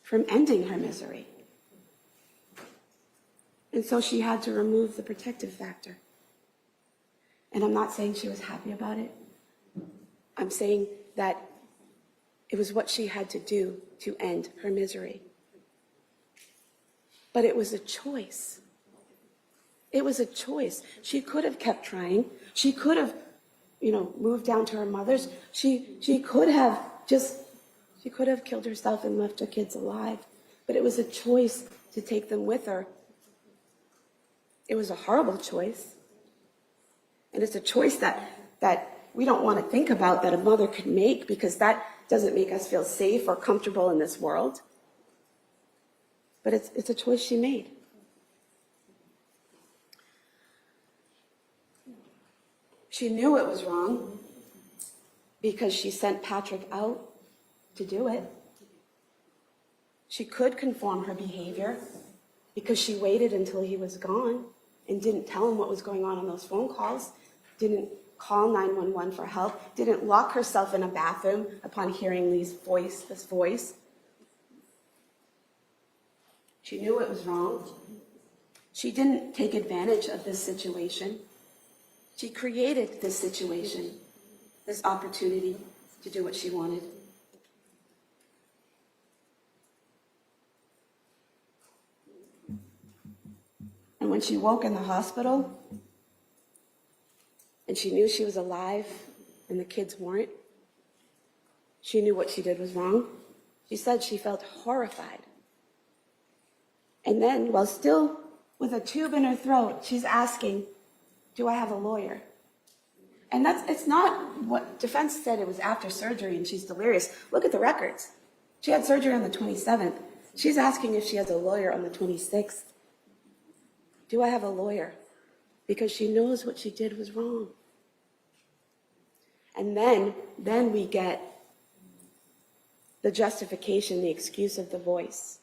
from ending her misery. And so she had to remove the protective factor. And I'm not saying she was happy about it. I'm saying that it was what she had to do to end her misery. But it was a choice. It was a choice. She could have kept trying. She could have, moved down to her mother's. She could have killed herself and left her kids alive. But it was a choice to take them with her. It was a horrible choice. And it's a choice that we don't want to think about, that a mother could make, because that doesn't make us feel safe or comfortable in this world. But it's a choice she made. She knew it was wrong because she sent Patrick out to do it. She could conform her behavior because she waited until he was gone and didn't tell him what was going on those phone calls, didn't call 911 for help, didn't lock herself in a bathroom upon hearing this voice. She knew it was wrong. She didn't take advantage of this situation. She created this situation, this opportunity to do what she wanted. And when she woke in the hospital, and she knew she was alive and the kids weren't, she knew what she did was wrong. She said she felt horrified. And then, while still with a tube in her throat, she's asking, do I have a lawyer? And it's not what defense said. It was after surgery and she's delirious. Look at the records. She had surgery on the 27th. She's asking if she has a lawyer on the 26th. Do I have a lawyer? Because she knows what she did was wrong. And then we get the justification, the excuse of the voice.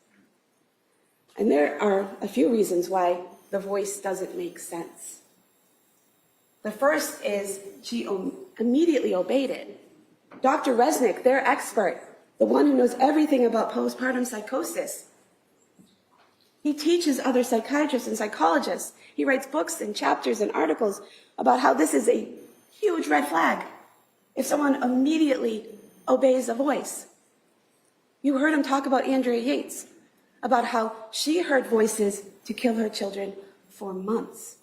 And there are a few reasons why the voice doesn't make sense. The first is she immediately obeyed it. Dr. Resnick, their expert, the one who knows everything about postpartum psychosis, he teaches other psychiatrists and psychologists. He writes books and chapters and articles about how this is a huge red flag if someone immediately obeys a voice. You heard him talk about Andrea Yates, about how she heard voices to kill her children for months.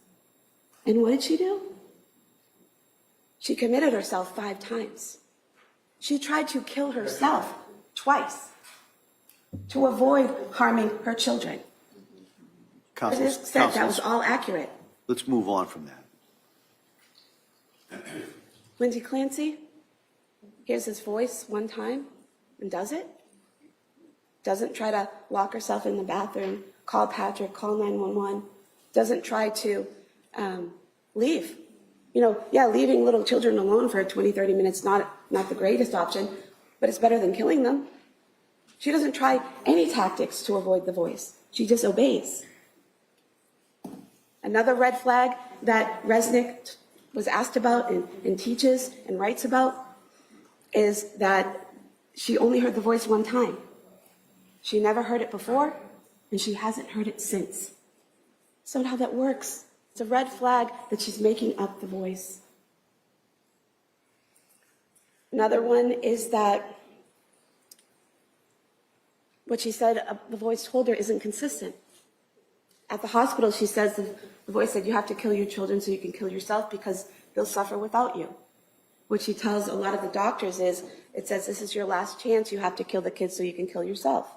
And what did she do? She committed herself 5 times. She tried to kill herself twice to avoid harming her children. It is said that was all accurate. Let's move on from that. Lindsay Clancy hears his voice one time and does it. Doesn't try to lock herself in the bathroom, call Patrick, call 911. Doesn't try to leave. Leaving little children alone for 20, 30 minutes, not the greatest option, but it's better than killing them. She doesn't try any tactics to avoid the voice. She just obeys. Another red flag that Resnick was asked about and teaches and writes about is that she only heard the voice one time. She never heard it before, and she hasn't heard it since. So how that works. It's a red flag that she's making up the voice. Another one is that what she said the voice told her isn't consistent. At the hospital, she says the voice said, you have to kill your children so you can kill yourself because they'll suffer without you. What she tells a lot of the doctors is, it says, this is your last chance, you have to kill the kids so you can kill yourself.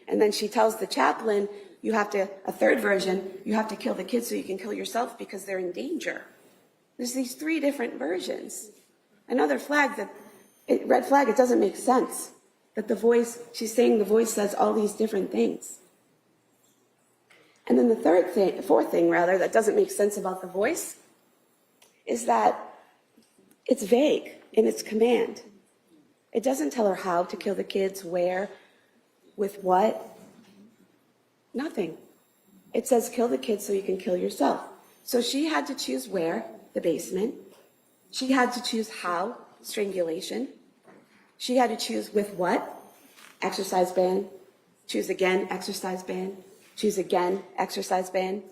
And then she tells the chaplain, a third version, you have to kill the kids so you can kill yourself because they're in danger. There's these 3 different versions. Another red flag, it doesn't make sense. That she's saying the voice says all these different things. And then the fourth thing that doesn't make sense about the voice is that it's vague in its command. It doesn't tell her how to kill the kids, where, with what. Nothing. It says kill the kids so you can kill yourself. So she had to choose where, the basement. She had to choose how, strangulation. She had to choose with what, exercise ban. Choose again, exercise ban. Choose again, exercise ban.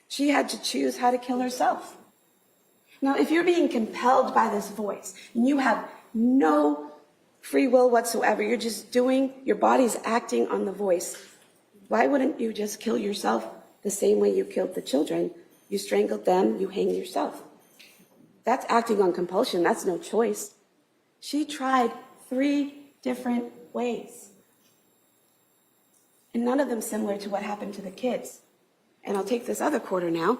She had to choose how to kill herself. Now, if you're being compelled by this voice, and you have no free will whatsoever, you're just doing, your body's acting on the voice, why wouldn't you just kill yourself the same way you killed the children? You strangled them, you hang yourself. That's acting on compulsion, that's no choice. She tried 3 different ways. And none of them similar to what happened to the kids. And I'll take this other quarter now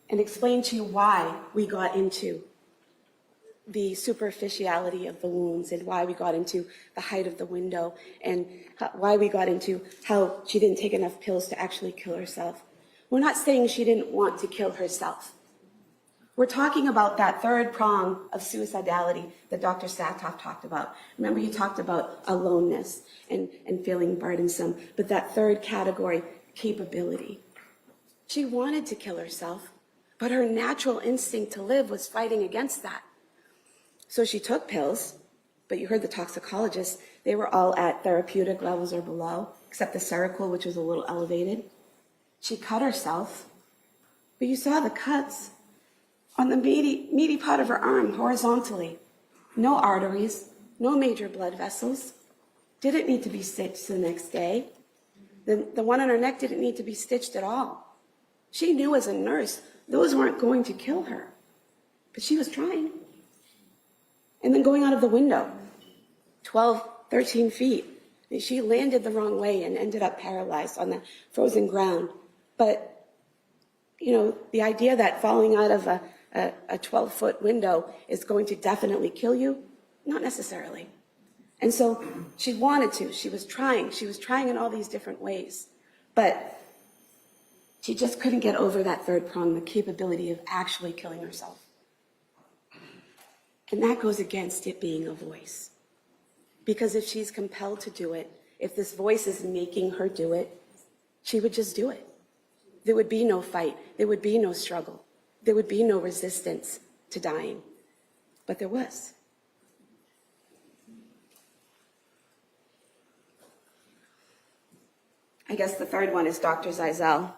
and explain to you why we got into the superficiality of the wounds and why we got into the height of the window and why we got into how she didn't take enough pills to actually kill herself. We're not saying she didn't want to kill herself. We're talking about that third prong of suicidality that Dr. Satoff talked about. Remember, he talked about aloneness and feeling burdensome, but that third category, capability. She wanted to kill herself, but her natural instinct to live was fighting against that. So she took pills, but you heard the toxicologists, they were all at therapeutic levels or below, except the Seroquel, which was a little elevated. She cut herself, but you saw the cuts on the meaty part of her arm horizontally. No arteries, no major blood vessels. Didn't need to be stitched the next day. The one on her neck didn't need to be stitched at all. She knew as a nurse those weren't going to kill her, but she was trying. And then going out of the window, 12, 13 feet. She landed the wrong way and ended up paralyzed on the frozen ground. But, you know, the idea that falling out of a 12-foot window is going to definitely kill you, not necessarily. And so she wanted to, she was trying in all these different ways. But she just couldn't get over that third prong, the capability of actually killing herself. And that goes against it being a voice. Because if she's compelled to do it, if this voice is making her do it, she would just do it. There would be no fight. There would be no struggle. There would be no resistance to dying. But there was. I guess the third one is Dr. Zeisel.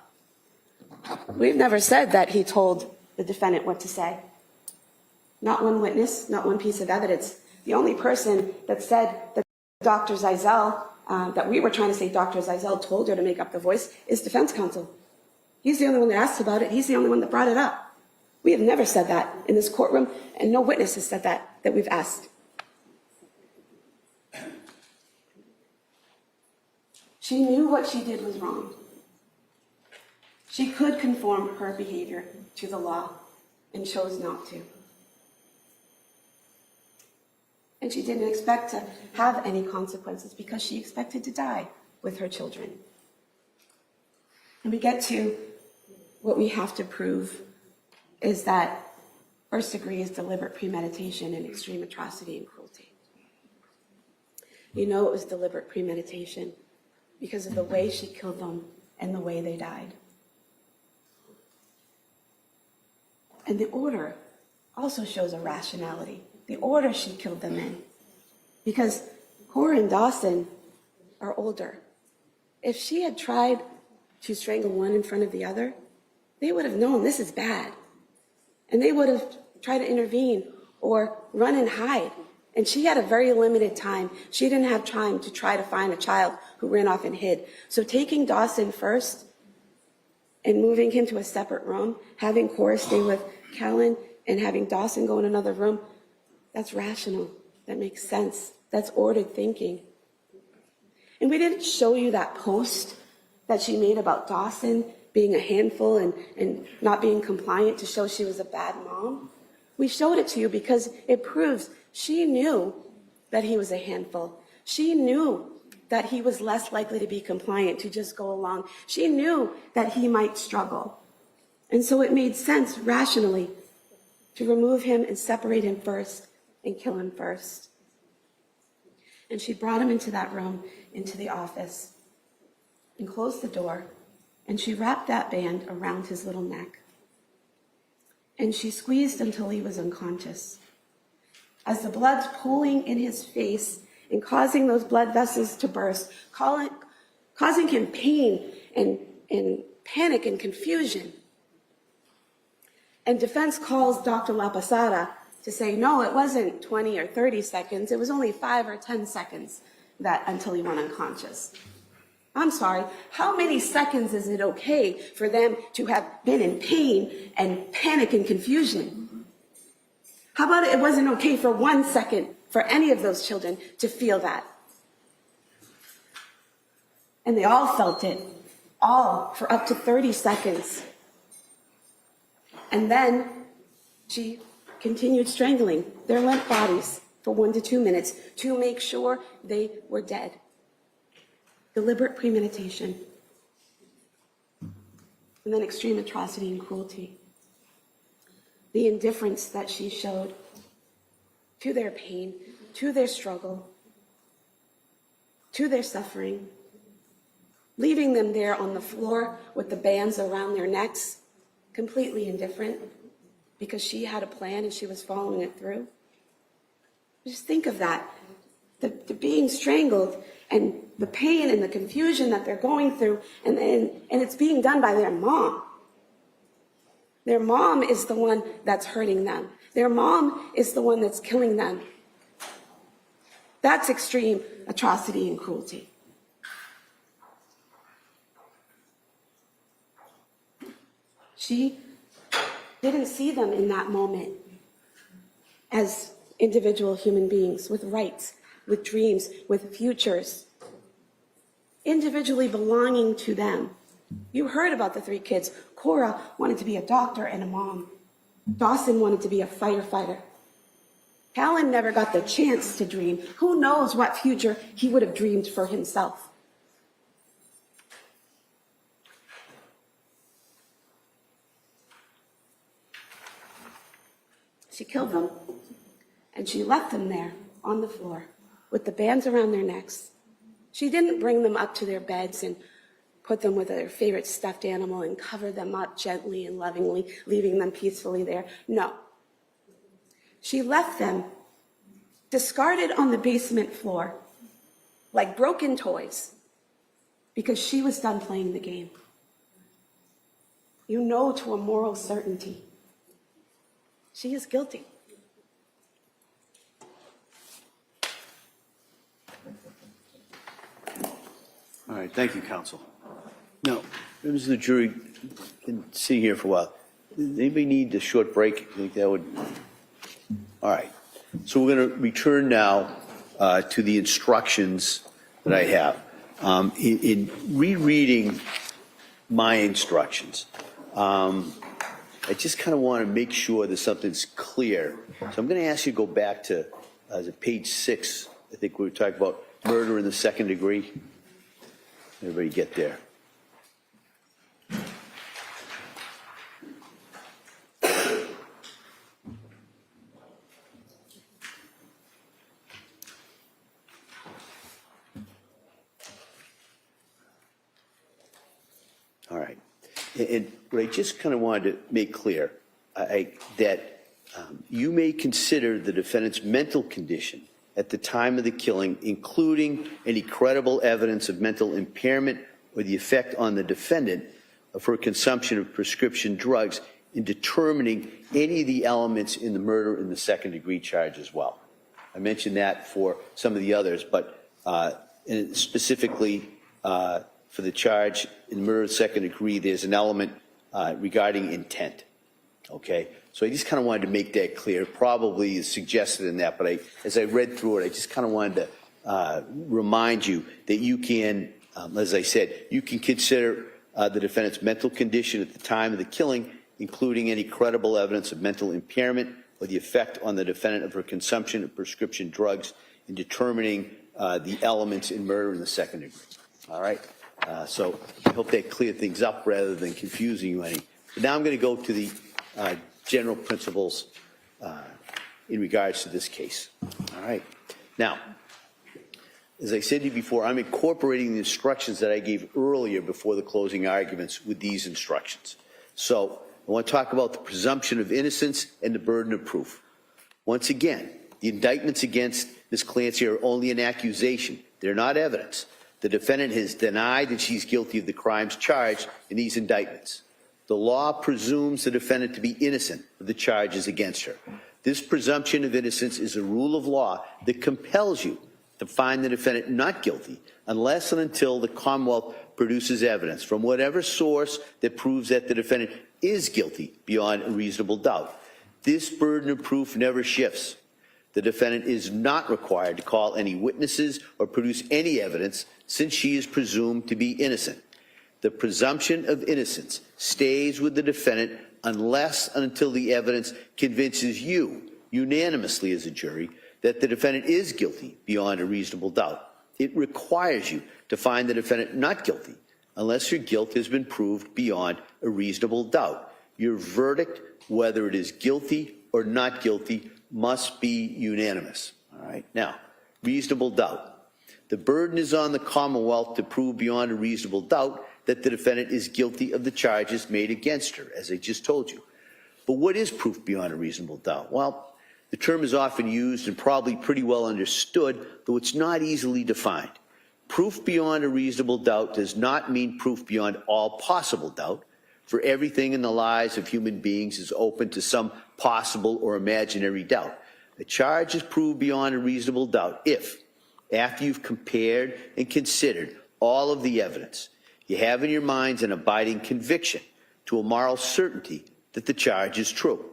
We've never said that he told the defendant what to say. Not one witness, not one piece of evidence. The only person that said that Dr. Zeisel, that we were trying to say Dr. Zeisel told her to make up the voice, is defense counsel. He's the only one that asked about it. He's the only one that brought it up. We have never said that in this courtroom, and no witness has said that we've asked. She knew what she did was wrong. She could conform her behavior to the law and chose not to. And she didn't expect to have any consequences because she expected to die with her children. And we get to what we have to prove is that first degree is deliberate premeditation and extreme atrocity and cruelty. You know it was deliberate premeditation because of the way she killed them and the way they died. And the order also shows a rationality. The order she killed them in. Because Cora and Dawson are older. If she had tried to strangle one in front of the other, they would have known this is bad. And they would have tried to intervene or run and hide. And she had a very limited time. She didn't have time to try to find a child who ran off and hid. So taking Dawson first and moving him to a separate room, having Cora stay with Callan and having Dawson go in another room, that's rational. That makes sense. That's ordered thinking. And we didn't show you that post that she made about Dawson being a handful and not being compliant to show she was a bad mom. We showed it to you because it proves she knew that he was a handful. She knew that he was less likely to be compliant, to just go along. She knew that he might struggle. And so it made sense rationally to remove him and separate him first and kill him first. And she brought him into that room, into the office, and closed the door, and she wrapped that band around his little neck. And she squeezed until he was unconscious. As the blood's pooling in his face and causing those blood vessels to burst, causing him pain and panic and confusion. And defense calls Dr. La Posada to say, no, it wasn't 20 or 30 seconds. It was only 5 or 10 seconds until he went unconscious. I'm sorry, how many seconds is it okay for them to have been in pain and panic and confusion? How about it wasn't okay for 1 second for any of those children to feel that? And they all felt it, all for up to 30 seconds. And then she continued strangling their limp bodies for 1 to 2 minutes to make sure they were dead. Deliberate premeditation. And then extreme atrocity and cruelty. The indifference that she showed to their pain, to their struggle, to their suffering, leaving them there on the floor with the bands around their necks, completely indifferent, because she had a plan and she was following it through. Just think of that. The being strangled and the pain and the confusion that they're going through, and it's being done by their mom. Their mom is the one that's hurting them. Their mom is the one that's killing them. That's extreme atrocity and cruelty. She didn't see them in that moment as individual human beings with rights, with dreams, with futures, individually belonging to them. You heard about the 3 kids. Cora wanted to be a doctor and a mom. Dawson wanted to be a firefighter. Callan never got the chance to dream. Who knows what future he would have dreamed for himself. She killed them, and she left them there on the floor with the bands around their necks. She didn't bring them up to their beds and put them with their favorite stuffed animal and cover them up gently and lovingly, leaving them peacefully there. No. She left them discarded on the basement floor like broken toys because she was done playing the game. You know to a moral certainty, she is guilty. All right, thank you, counsel. Now, members of the jury can sit here for a while. Does anybody need a short break? I think that would. All right. So we're going to return now to the instructions that I have. In rereading my instructions, I just kind of want to make sure that something's clear. So I'm going to ask you to go back to page 6. I think we were talking about murder in the second degree. Everybody get there. All right. And what I just kind of wanted to make clear, that you may consider the defendant's mental condition at the time of the killing, including any credible evidence of mental impairment or the effect on the defendant of her consumption of prescription drugs, in determining any of the elements in the murder in the second degree charge as well. I mentioned that for some of the others, but specifically for the charge in murder in the second degree, there's an element regarding intent. Okay, so I just kind of wanted to make that clear. Probably is suggested in that, but as I read through it, I just kind of wanted to remind you that you can, as I said, you can consider the defendant's mental condition at the time of the killing, including any credible evidence of mental impairment or the effect on the defendant of her consumption of prescription drugs, in determining the elements in murder in the second degree. All right, so I hope that cleared things up rather than confusing you any. But now I'm going to go to the general principles in regards to this case. All right. Now, as I said to you before, I'm incorporating the instructions that I gave earlier before the closing arguments with these instructions. So I want to talk about the presumption of innocence and the burden of proof. Once again, The indictments against Ms. Clancy are only an accusation. They're not evidence. The defendant has denied that she's guilty of the crimes charged in these indictments. The law presumes the defendant to be innocent of the charges against her. This presumption of innocence is a rule of law that compels you to find the defendant not guilty unless and until the Commonwealth produces evidence from whatever source that proves that the defendant is guilty beyond a reasonable doubt. This burden of proof never shifts. The defendant is not required to call any witnesses or produce any evidence since she is presumed to be innocent. The presumption of innocence stays with the defendant unless and until the evidence convinces you, unanimously as a jury, that the defendant is guilty beyond a reasonable doubt. It requires you to find the defendant not guilty unless your guilt has been proved beyond a reasonable doubt. Your verdict, whether it is guilty or not guilty, must be unanimous. All right. Now, reasonable doubt. The burden is on the Commonwealth to prove beyond a reasonable doubt that the defendant is guilty of the charges made against her, as I just told you. But what is proof beyond a reasonable doubt? Well, the term is often used and probably pretty well understood, though it's not easily defined. Proof beyond a reasonable doubt does not mean proof beyond all possible doubt, for everything in the lives of human beings is open to some possible or imaginary doubt. A charge is proved beyond a reasonable doubt if, after you've compared and considered all of the evidence, you have in your minds an abiding conviction to a moral certainty that the charge is true.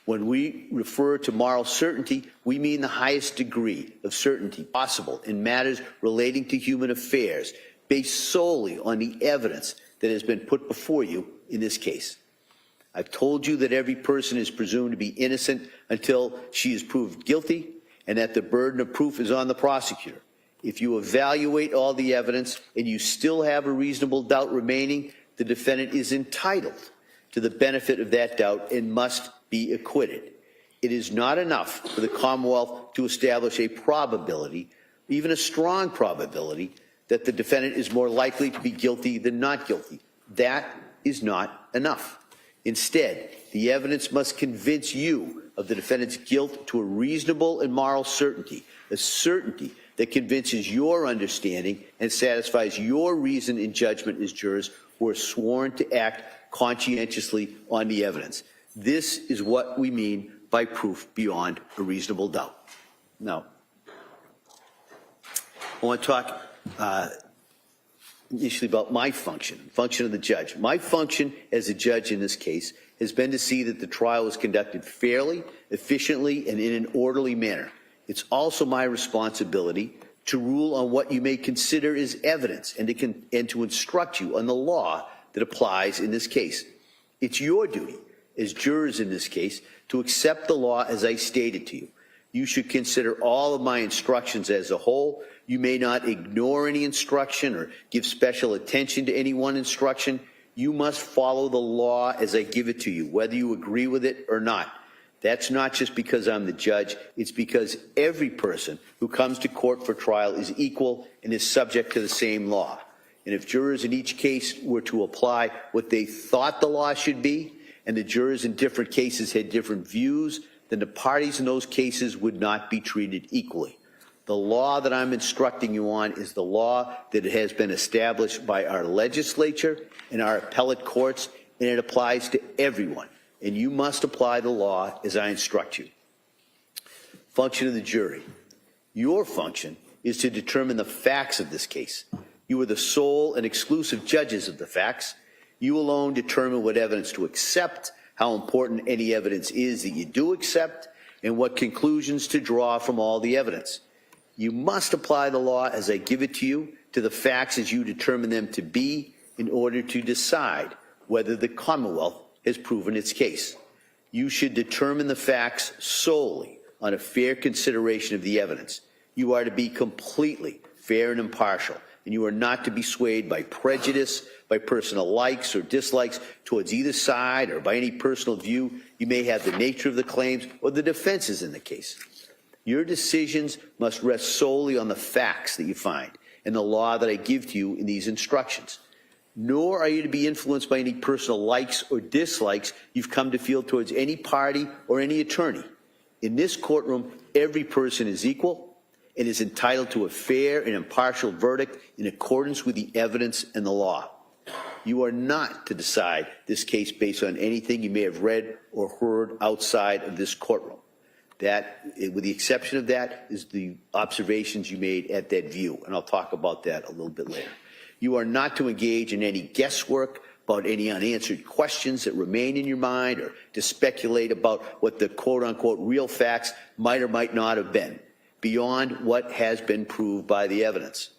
When we refer to moral certainty, we mean the highest degree of certainty possible in matters relating to human affairs, based solely on the evidence that has been put before you in this case. I've told you that every person is presumed to be innocent until she is proved guilty, and that the burden of proof is on the prosecutor. If you evaluate all the evidence and you still have a reasonable doubt remaining, the defendant is entitled to the benefit of that doubt and must be acquitted. It is not enough for the Commonwealth to establish a probability, even a strong probability, that the defendant is more likely to be guilty than not guilty. That is not enough. Instead, the evidence must convince you of the defendant's guilt to a reasonable and moral certainty, a certainty that convinces your understanding and satisfies your reason and judgment as jurors who are sworn to act conscientiously on the evidence. This is what we mean by proof beyond a reasonable doubt. Now, I want to talk initially about my function of the judge. My function as a judge in this case has been to see that the trial was conducted fairly, efficiently, and in an orderly manner. It's also my responsibility to rule on what you may consider as evidence and to instruct you on the law that applies in this case. It's your duty as jurors in this case to accept the law as I stated to you. You should consider all of my instructions as a whole. You may not ignore any instruction or give special attention to any one instruction. You must follow the law as I give it to you, whether you agree with it or not. That's not just because I'm the judge. It's because every person who comes to court for trial is equal and is subject to the same law. And if jurors in each case were to apply what they thought the law should be, and the jurors in different cases had different views, then the parties in those cases would not be treated equally. The law that I'm instructing you on is the law that has been established by our legislature and our appellate courts, and it applies to everyone. And you must apply the law as I instruct you. Function of the jury. Your function is to determine the facts of this case. You are the sole and exclusive judges of the facts. You alone determine what evidence to accept, how important any evidence is that you do accept, and what conclusions to draw from all the evidence. You must apply the law as I give it to you, to the facts as you determine them to be, in order to decide whether the Commonwealth has proven its case. You should determine the facts solely on a fair consideration of the evidence. You are to be completely fair and impartial, and you are not to be swayed by prejudice, by personal likes or dislikes towards either side, or by any personal view you may have the nature of the claims or the defenses in the case. Your decisions must rest solely on the facts that you find and the law that I give to you in these instructions. Nor are you to be influenced by any personal likes or dislikes you've come to feel towards any party or any attorney. In this courtroom, every person is equal and is entitled to a fair and impartial verdict in accordance with the evidence and the law. You are not to decide this case based on anything you may have read or heard outside of this courtroom. That, with the exception of that, is the observations you made at that view, and I'll talk about that a little bit later. You are not to engage in any guesswork about any unanswered questions that remain in your mind, or to speculate about what the quote-unquote real facts might or might not have been, beyond what has been proved by the evidence.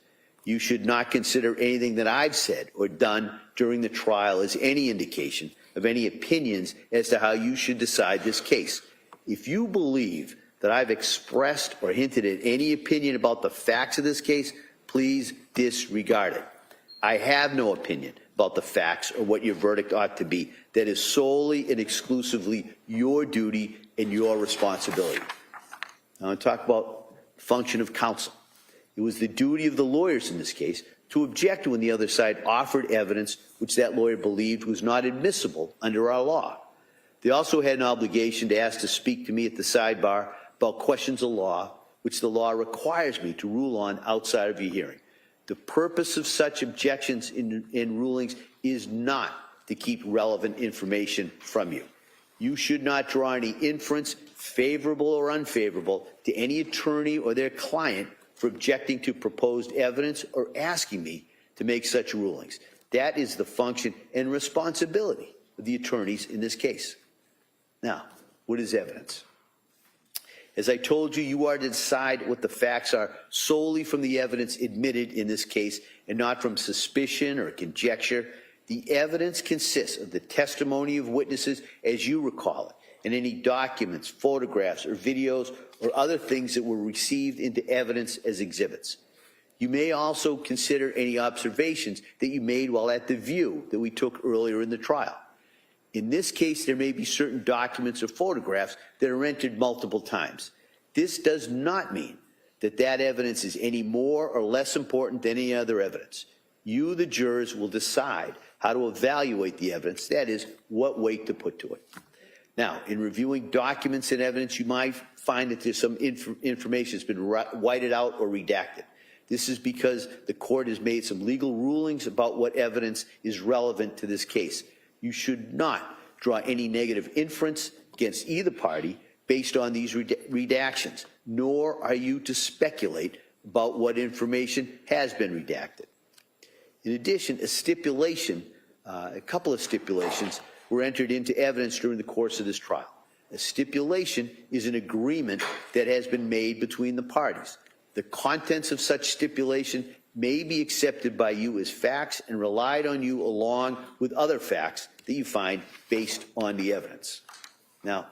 You should not consider anything that I've said or done during the trial as any indication of any opinions as to how you should decide this case. If you believe that I've expressed or hinted at any opinion about the facts of this case, please disregard it. I have no opinion about the facts or what your verdict ought to be. That is solely and exclusively your duty and your responsibility. Now, I want to talk about function of counsel. It was the duty of the lawyers in this case to object when the other side offered evidence which that lawyer believed was not admissible under our law. They also had an obligation to ask to speak to me at the sidebar about questions of law which the law requires me to rule on outside of your hearing. The purpose of such objections in rulings is not to keep relevant information from you. You should not draw any inference, favorable or unfavorable, to any attorney or their client for objecting to proposed evidence or asking me to make such rulings. That is the function and responsibility of the attorneys in this case. Now, what is evidence? As I told you, you are to decide what the facts are solely from the evidence admitted in this case and not from suspicion or conjecture. The evidence consists of the testimony of witnesses as you recall it, and any documents, photographs, or videos or other things that were received into evidence as exhibits. You may also consider any observations that you made while at the view that we took earlier in the trial. In this case, there may be certain documents or photographs that are entered multiple times. This does not mean that that evidence is any more or less important than any other evidence. You, the jurors, will decide how to evaluate the evidence, that is, what weight to put to it. Now, in reviewing documents and evidence, you might find that there's some information that's been whited out or redacted. This is because the court has made some legal rulings about what evidence is relevant to this case. You should not draw any negative inference against either party based on these redactions, nor are you to speculate about what information has been redacted. In addition, a couple of stipulations were entered into evidence during the course of this trial. A stipulation is an agreement that has been made between the parties. The contents of such stipulation may be accepted by you as facts and relied on you along with other facts that you find based on the evidence. Now,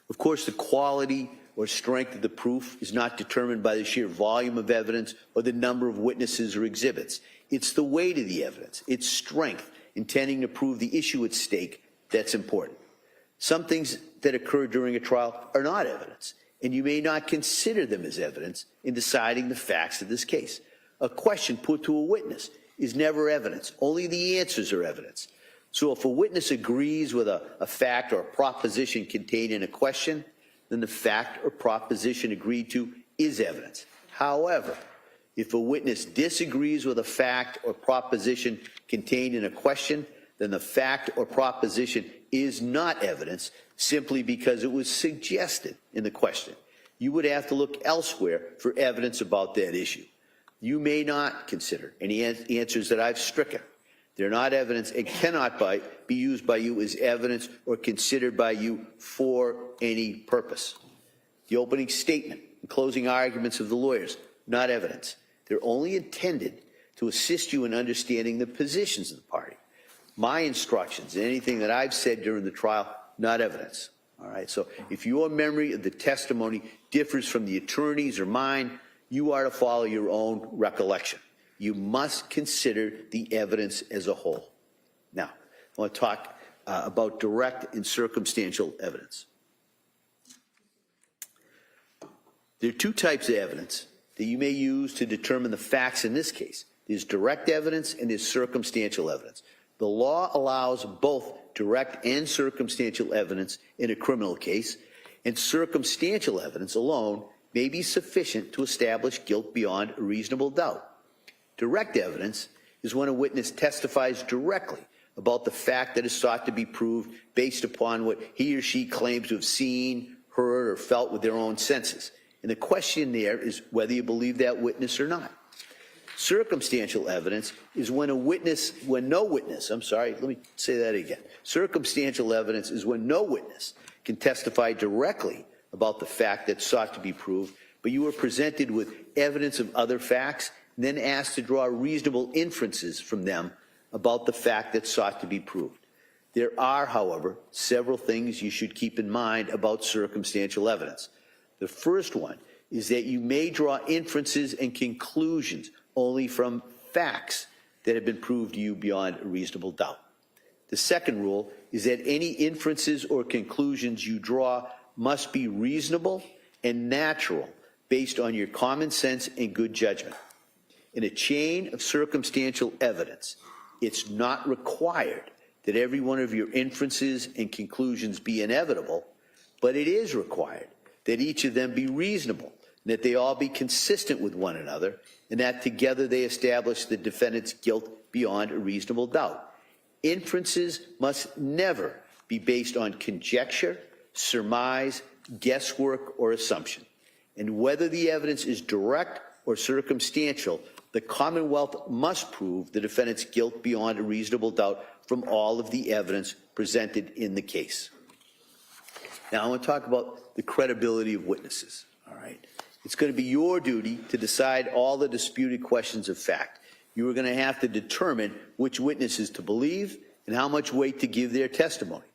of course, the quality or strength of the proof is not determined by the sheer volume of evidence or the number of witnesses or exhibits. It's the weight of the evidence, its strength, intending to prove the issue at stake that's important. Some things that occur during a trial are not evidence, and you may not consider them as evidence in deciding the facts of this case. A question put to a witness is never evidence. Only the answers are evidence. So if a witness agrees with a fact or a proposition contained in a question, then the fact or proposition agreed to is evidence. However, if a witness disagrees with a fact or proposition contained in a question, then the fact or proposition is not evidence simply because it was suggested in the question. You would have to look elsewhere for evidence about that issue. You may not consider any answers that I've stricken. They're not evidence and cannot be used by you as evidence or considered by you for any purpose. The opening statement and closing arguments of the lawyers, not evidence. They're only intended to assist you in understanding the positions of the party. My instructions and anything that I've said during the trial, not evidence. All right, so if your memory of the testimony differs from the attorney's or mine, you are to follow your own recollection. You must consider the evidence as a whole. Now, I want to talk about direct and circumstantial evidence. There are two types of evidence that you may use to determine the facts in this case. There's direct evidence and there's circumstantial evidence. The law allows both direct and circumstantial evidence in a criminal case, and circumstantial evidence alone may be sufficient to establish guilt beyond a reasonable doubt. Direct evidence is when a witness testifies directly about the fact that is sought to be proved based upon what he or she claims to have seen, heard, or felt with their own senses. And the question there is whether you believe that witness or not. Circumstantial evidence is when Circumstantial evidence is when no witness can testify directly about the fact that's sought to be proved, but you are presented with evidence of other facts, and then asked to draw reasonable inferences from them about the fact that sought to be proved. There are, however, several things you should keep in mind about circumstantial evidence. The first one is that you may draw inferences and conclusions only from facts that have been proved to you beyond a reasonable doubt. The second rule is that any inferences or conclusions you draw must be reasonable and natural based on your common sense and good judgment. In a chain of circumstantial evidence, it's not required that every one of your inferences and conclusions be inevitable, but it is required that each of them be reasonable, and that they all be consistent with one another, and that together they establish the defendant's guilt beyond a reasonable doubt. Inferences must never be based on conjecture, surmise, guesswork, or assumption. And whether the evidence is direct or circumstantial, the Commonwealth must prove the defendant's guilt beyond a reasonable doubt from all of the evidence presented in the case. Now, I want to talk about the credibility of witnesses, all right? It's going to be your duty to decide all the disputed questions of fact. You are going to have to determine which witnesses to believe and how much weight to give their testimony.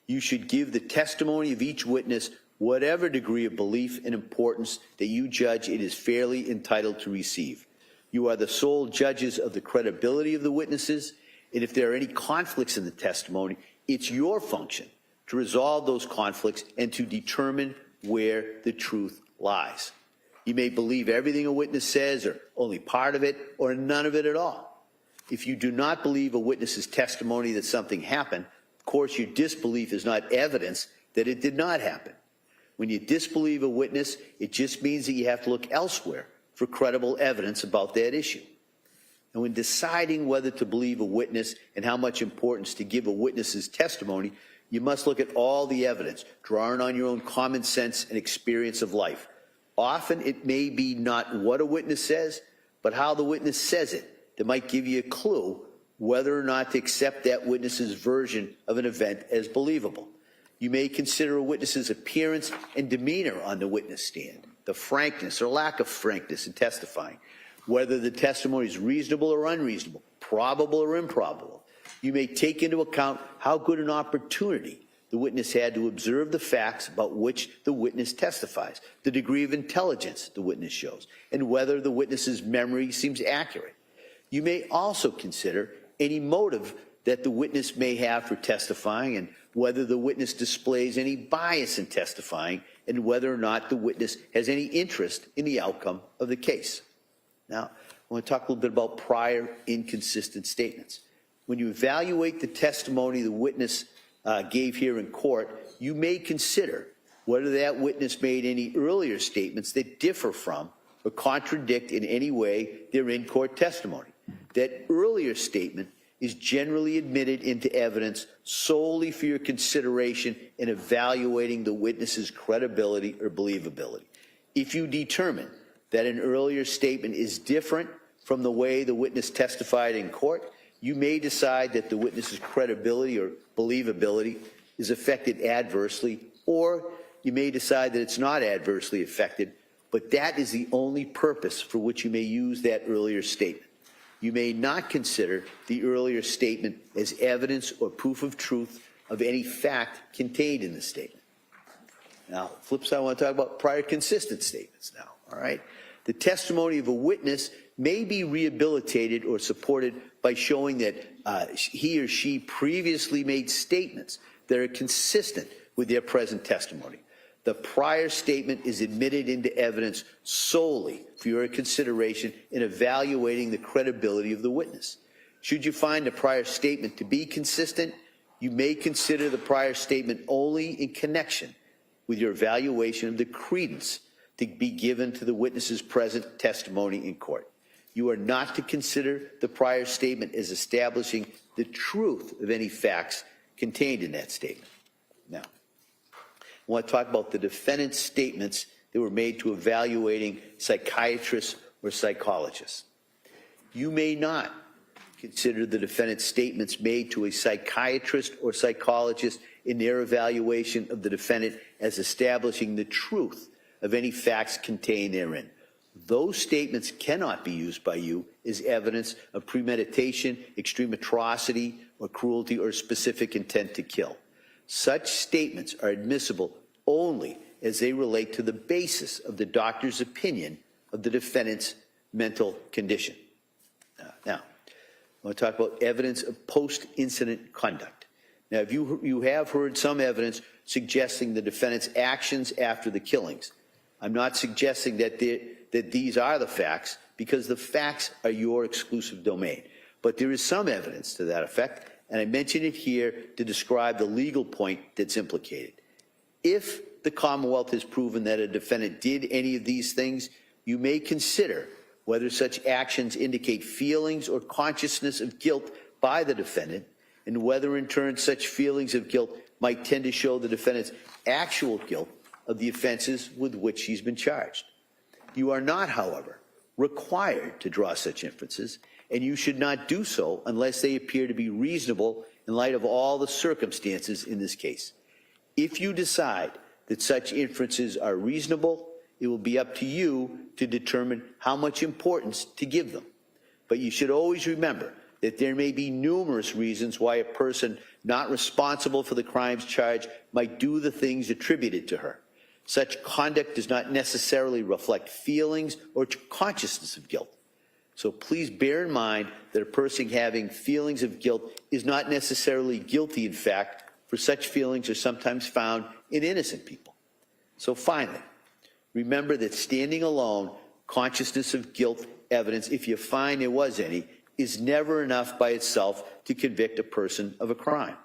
You should give the testimony of each witness whatever degree of belief and importance that you judge it is fairly entitled to receive. You are the sole judges of the credibility of the witnesses, and if there are any conflicts in the testimony, it's your function to resolve those conflicts and to determine where the truth lies. You may believe everything a witness says, or only part of it, or none of it at all. If you do not believe a witness's testimony that something happened, of course your disbelief is not evidence that it did not happen. When you disbelieve a witness, it just means that you have to look elsewhere for credible evidence about that issue. And when deciding whether to believe a witness and how much importance to give a witness's testimony, you must look at all the evidence, drawing on your own common sense and experience of life. Often it may be not what a witness says, but how the witness says it that might give you a clue whether or not to accept that witness's version of an event as believable. You may consider a witness's appearance and demeanor on the witness stand, the frankness or lack of frankness in testifying, whether the testimony is reasonable or unreasonable, probable or improbable. You may take into account how good an opportunity the witness had to observe the facts about which the witness testifies, the degree of intelligence the witness shows, and whether the witness's memory seems accurate. You may also consider any motive that the witness may have for testifying, and whether the witness displays any bias in testifying, and whether or not the witness has any interest in the outcome of the case. Now, I want to talk a little bit about prior inconsistent statements. When you evaluate the testimony the witness gave here in court, you may consider whether that witness made any earlier statements that differ from or contradict in any way their in-court testimony. That earlier statement is generally admitted into evidence solely for your consideration in evaluating the witness's credibility or believability. If you determine that an earlier statement is different from the way the witness testified in court, you may decide that the witness's credibility or believability is affected adversely, or you may decide that it's not adversely affected, but that is the only purpose for which you may use that earlier statement. You may not consider the earlier statement as evidence or proof of truth of any fact contained in the statement. Now, flip side, I want to talk about prior consistent statements now, all right? The testimony of a witness may be rehabilitated or supported by showing that he or she previously made statements that are consistent with their present testimony. The prior statement is admitted into evidence solely for your consideration in evaluating the credibility of the witness. Should you find the prior statement to be consistent, you may consider the prior statement only in connection with your evaluation of the credence to be given to the witness's present testimony in court. You are not to consider the prior statement as establishing the truth of any facts contained in that statement. Now, I want to talk about the defendant's statements that were made to evaluating psychiatrists or psychologists. You may not consider the defendant's statements made to a psychiatrist or psychologist in their evaluation of the defendant as establishing the truth of any facts contained therein. Those statements cannot be used by you as evidence of premeditation, extreme atrocity, or cruelty, or specific intent to kill. Such statements are admissible only as they relate to the basis of the doctor's opinion of the defendant's mental condition. Now, I want to talk about evidence of post-incident conduct. Now, if you have heard some evidence suggesting the defendant's actions after the killings, I'm not suggesting that these are the facts, because the facts are your exclusive domain. But there is some evidence to that effect, and I mention it here to describe the legal point that's implicated. If the Commonwealth has proven that a defendant did any of these things, you may consider whether such actions indicate feelings or consciousness of guilt by the defendant, and whether in turn such feelings of guilt might tend to show the defendant's actual guilt of the offenses with which he's been charged. You are not, however, required to draw such inferences, and you should not do so unless they appear to be reasonable in light of all the circumstances in this case. If you decide that such inferences are reasonable, it will be up to you to determine how much importance to give them. But you should always remember that there may be numerous reasons why a person not responsible for the crimes charged might do the things attributed to her. Such conduct does not necessarily reflect feelings or consciousness of guilt. So please bear in mind that a person having feelings of guilt is not necessarily guilty. In fact, for such feelings are sometimes found in innocent people. So finally, remember that standing alone, consciousness of guilt evidence, if you find there was any, is never enough by itself to convict a person of a crime.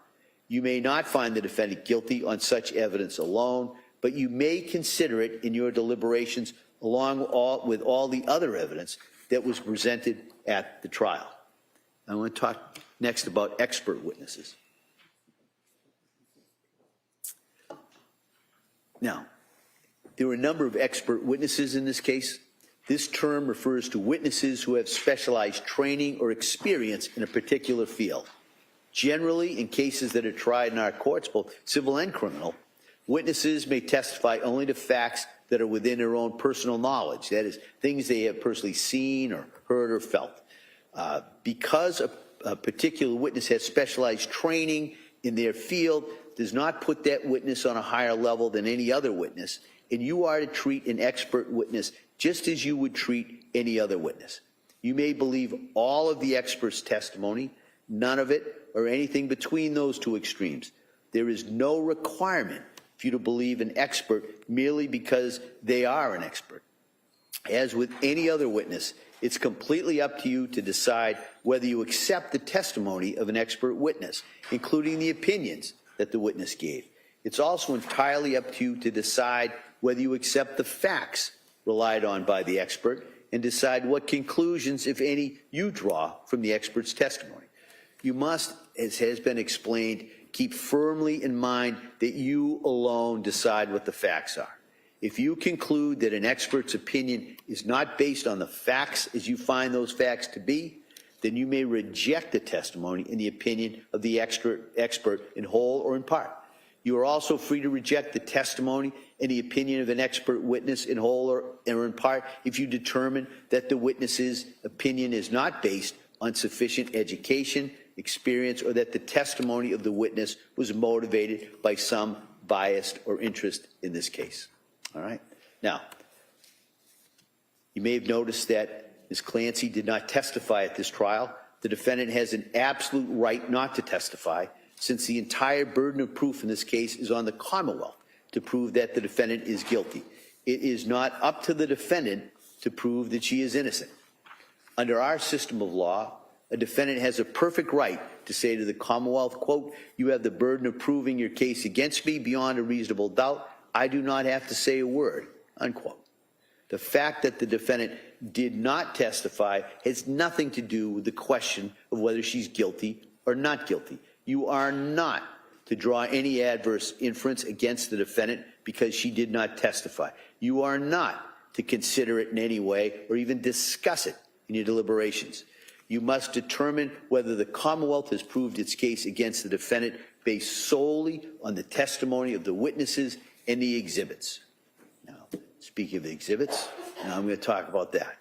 You may not find the defendant guilty on such evidence alone, but you may consider it in your deliberations along with all the other evidence that was presented at the trial. I want to talk next about expert witnesses. Now, there were a number of expert witnesses in this case. This term refers to witnesses who have specialized training or experience in a particular field. Generally, in cases that are tried in our courts, both civil and criminal, witnesses may testify only to facts that are within their own personal knowledge, that is, things they have personally seen or heard or felt. Because a particular witness has specialized training in their field does not put that witness on a higher level than any other witness, and you are to treat an expert witness just as you would treat any other witness. You may believe all of the expert's testimony, none of it, or anything between those two extremes. There is no requirement for you to believe an expert merely because they are an expert. As with any other witness, it's completely up to you to decide whether you accept the testimony of an expert witness, including the opinions that the witness gave. It's also entirely up to you to decide whether you accept the facts relied on by the expert and decide what conclusions, if any, you draw from the expert's testimony. You must, as has been explained, keep firmly in mind that you alone decide what the facts are. If you conclude that an expert's opinion is not based on the facts as you find those facts to be, then you may reject the testimony and the opinion of the expert in whole or in part. You are also free to reject the testimony and the opinion of an expert witness in whole or in part if you determine that the witness's opinion is not based on sufficient education, experience, or that the testimony of the witness was motivated by some bias or interest in this case. All right? Now, you may have noticed that Ms. Clancy did not testify at this trial. The defendant has an absolute right not to testify, since the entire burden of proof in this case is on the Commonwealth to prove that the defendant is guilty. It is not up to the defendant to prove that she is innocent. Under our system of law, a defendant has a perfect right to say to the Commonwealth, quote, "You have the burden of proving your case against me beyond a reasonable doubt. I do not have to say a word, unquote. The fact that the defendant did not testify has nothing to do with the question of whether she's guilty or not guilty. You are not to draw any adverse inference against the defendant because she did not testify. You are not to consider it in any way or even discuss it in your deliberations. You must determine whether the Commonwealth has proved its case against the defendant based solely on the testimony of the witnesses and the exhibits. Now, speaking of the exhibits, now I'm going to talk about that.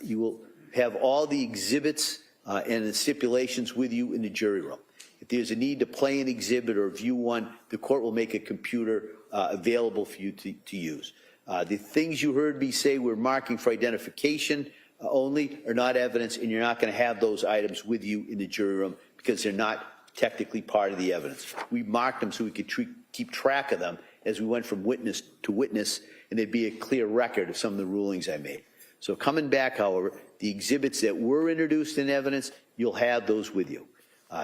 You will have all the exhibits and the stipulations with you in the jury room. If there's a need to play an exhibit or view one, the court will make a computer available for you to use. The things you heard me say we're marking for identification only are not evidence, and you're not going to have those items with you in the jury room because they're not technically part of the evidence. We marked them so we could keep track of them as we went from witness to witness, and there'd be a clear record of some of the rulings I made. So coming back, however, the exhibits that were introduced in evidence, you'll have those with you.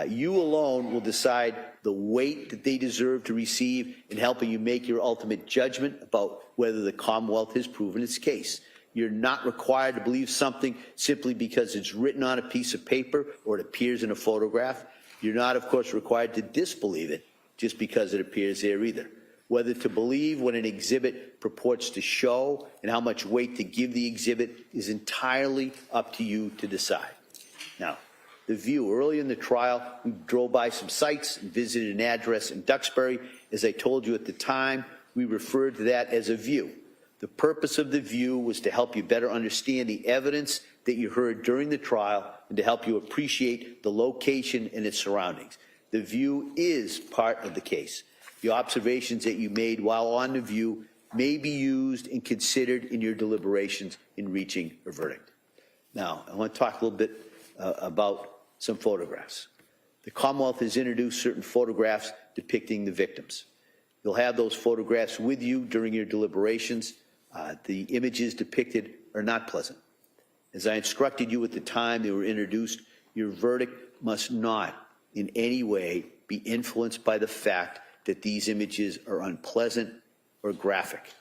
You alone will decide the weight that they deserve to receive in helping you make your ultimate judgment about whether the Commonwealth has proven its case. You're not required to believe something simply because it's written on a piece of paper or it appears in a photograph. You're not, of course, required to disbelieve it just because it appears there either. Whether to believe what an exhibit purports to show and how much weight to give the exhibit is entirely up to you to decide. Now, the view. Early in the trial, we drove by some sites and visited an address in Duxbury. As I told you at the time, we referred to that as a view. The purpose of the view was to help you better understand the evidence that you heard during the trial and to help you appreciate the location and its surroundings. The view is part of the case. The observations that you made while on the view may be used and considered in your deliberations in reaching a verdict. Now, I want to talk a little bit about some photographs. The Commonwealth has introduced certain photographs depicting the victims. You'll have those photographs with you during your deliberations. The images depicted are not pleasant. As I instructed you at the time they were introduced, your verdict must not in any way be influenced by the fact that these images are unpleasant or graphic.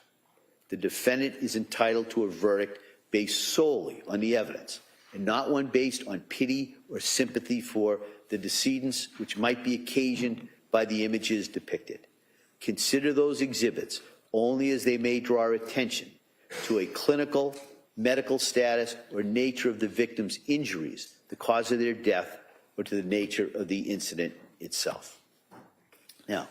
The defendant is entitled to a verdict based solely on the evidence and not one based on pity or sympathy for the decedents, which might be occasioned by the images depicted. Consider those exhibits only as they may draw attention to a clinical, medical status, or nature of the victim's injuries, the cause of their death, or to the nature of the incident itself. Now,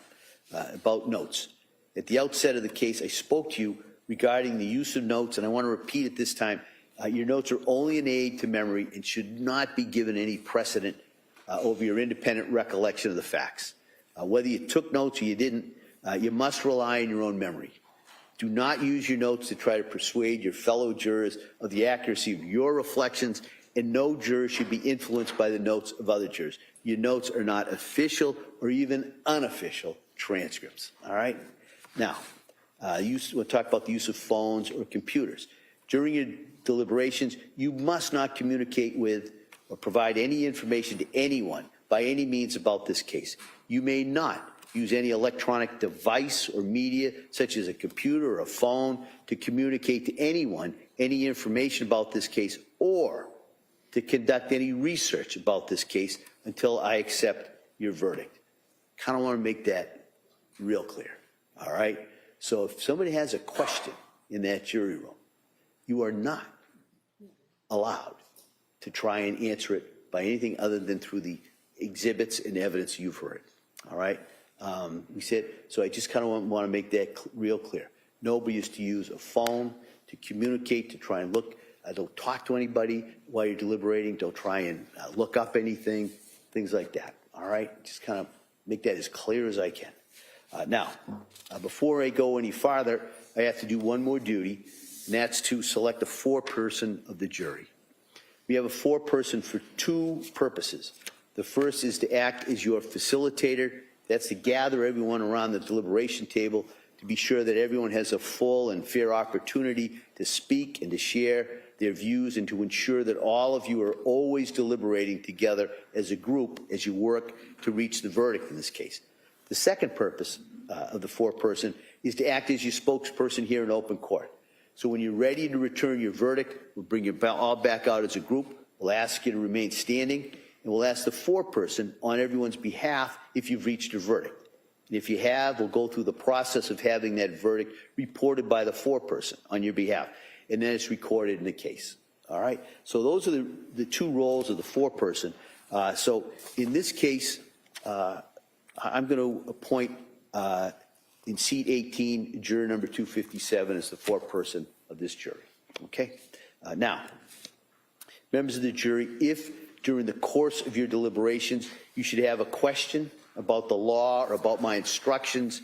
about notes. At the outset of the case, I spoke to you regarding the use of notes, and I want to repeat it this time. Your notes are only an aid to memory and should not be given any precedent over your independent recollection of the facts. Whether you took notes or you didn't, you must rely on your own memory. Do not use your notes to try to persuade your fellow jurors of the accuracy of your reflections, and no juror should be influenced by the notes of other jurors. Your notes are not official or even unofficial transcripts, all right? Now, we'll talk about the use of phones or computers. During your deliberations, you must not communicate with or provide any information to anyone by any means about this case. You may not use any electronic device or media, such as a computer or a phone, to communicate to anyone any information about this case or to conduct any research about this case until I accept your verdict. Kind of want to make that real clear, all right? So if somebody has a question in that jury room, you are not allowed to try and answer it by anything other than through the exhibits and evidence you've heard, all right? We said, so I just kind of want to make that real clear. Nobody is to use a phone to communicate, to try and look. Don't talk to anybody while you're deliberating. Don't try and look up anything, things like that, all right? Just kind of make that as clear as I can. Now, before I go any farther, I have to do one more duty, and that's to select a foreperson of the jury. We have a foreperson for two purposes. The first is to act as your facilitator. That's to gather everyone around the deliberation table to be sure that everyone has a full and fair opportunity to speak and to share their views and to ensure that all of you are always deliberating together as a group as you work to reach the verdict in this case. The second purpose of the foreperson is to act as your spokesperson here in open court. So when you're ready to return your verdict, we'll bring you all back out as a group. We'll ask you to remain standing, and we'll ask the foreperson on everyone's behalf if you've reached a verdict. And if you have, we'll go through the process of having that verdict reported by the foreperson on your behalf, and then it's recorded in the case. All right? So those are the two roles of the foreperson. So in this case, I'm going to appoint in seat 18, juror number 257 as the foreperson of this jury. Okay? Now, members of the jury, if during the course of your deliberations you should have a question about the law or about my instructions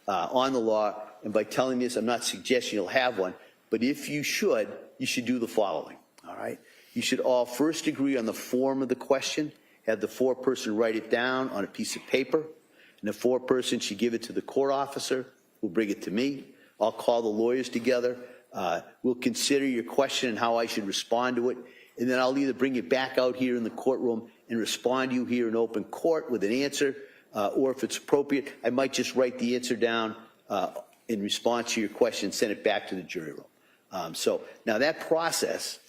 on the law, and by telling this, I'm not suggesting you'll have one, but if you should do the following. All right? You should all first agree on the form of the question, have the foreperson write it down on a piece of paper, and the foreperson should give it to the court officer, who'll bring it to me. I'll call the lawyers together. We'll consider your question and how I should respond to it, and then I'll either bring it back out here in the courtroom and respond to you here in open court with an answer, or if it's appropriate, I might just write the answer down in response to your question and send it back to the jury room. So now that process